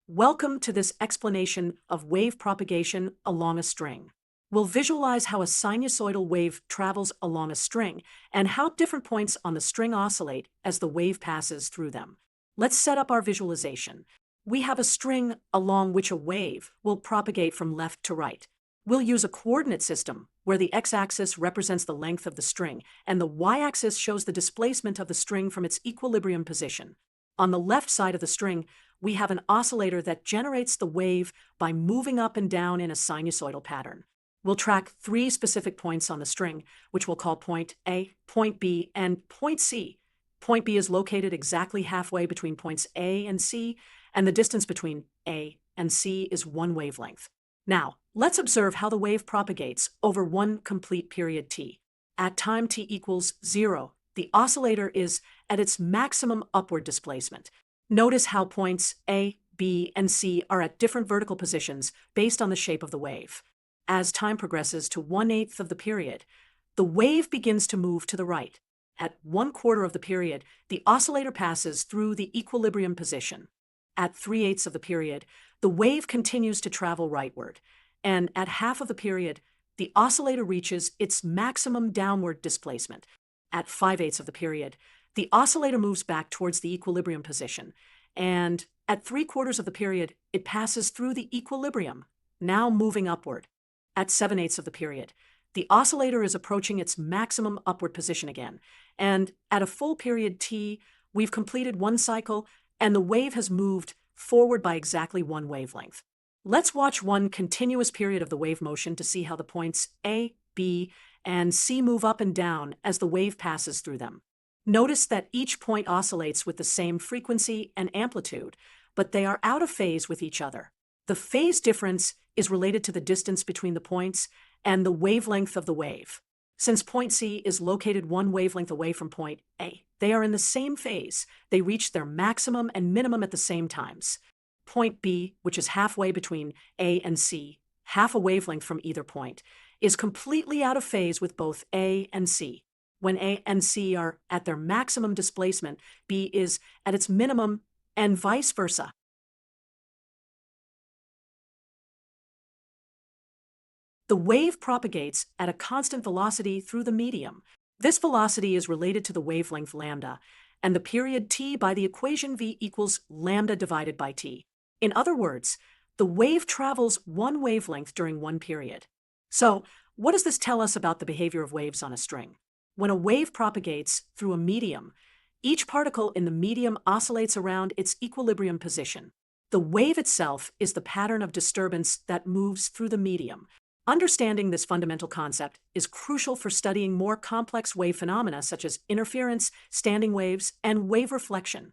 Welcome to this explanation of wave propagation along a string. We'll visualize how a sinusoidal wave travels along a string and how different points on the string oscillate as the wave passes through them. Let's set up our visualization. We have a string along which a wave will propagate from left to right. We'll use a coordinate system where the x-axis represents the length of the string and the y-axis shows the displacement of the string from its equilibrium position. On the left side of the string, we have an oscillator that generates the wave by moving up and down in a sinusoidal pattern. We'll track 3 specific points on the string, which we'll call point A, point B, and point C. Point B is located exactly halfway between points A and C, and the distance between A and C is 1 wavelength. Now, let's observe how the wave propagates over one complete period t. At time t equals 0, the oscillator is at its maximum upward displacement. Notice how points A, B, and C are at different vertical positions based on the shape of the wave. As time progresses to 1/8 of the period, the wave begins to move to the right. At 1/4 of the period, the oscillator passes through the equilibrium position. At 3/8 of the period, the wave continues to travel rightward. And at half of the period, the oscillator reaches its maximum downward displacement. At 5/8 of the period, the oscillator moves back towards the equilibrium position, and at 3/4 of the period, it passes through the equilibrium, now moving upward. At 7/8 of the period, the oscillator is approaching its maximum upward position again, and at a full period t, we've completed one cycle, and the wave has moved forward by exactly 1 wavelength. Let's watch one continuous period of the wave motion to see how the points A, B, and C move up and down as the wave passes through them. Notice that each point oscillates with the same frequency and amplitude, but they are out of phase with each other. The phase difference is related to the distance between the points and the wavelength of the wave. Since point C is located 1 wavelength away from point A, they are in the same phase. They reach their maximum and minimum at the same times. Point B, which is halfway between A and C, half a wavelength from either point, is completely out of phase with both A and C. When A and C are at their maximum displacement, B is at its minimum, and vice versa. The wave propagates at a constant velocity through the medium. This velocity is related to the wavelength lambda, and the period t by the equation v equals lambda divided by t. In other words, the wave travels 1 wavelength during 1 period. So, what does this tell us about the behavior of waves on a string? When a wave propagates through a medium, each particle in the medium oscillates around its equilibrium position. The wave itself is the pattern of disturbance that moves through the medium. Understanding this fundamental concept is crucial for studying more complex wave phenomena such as interference, standing waves, and wave reflection.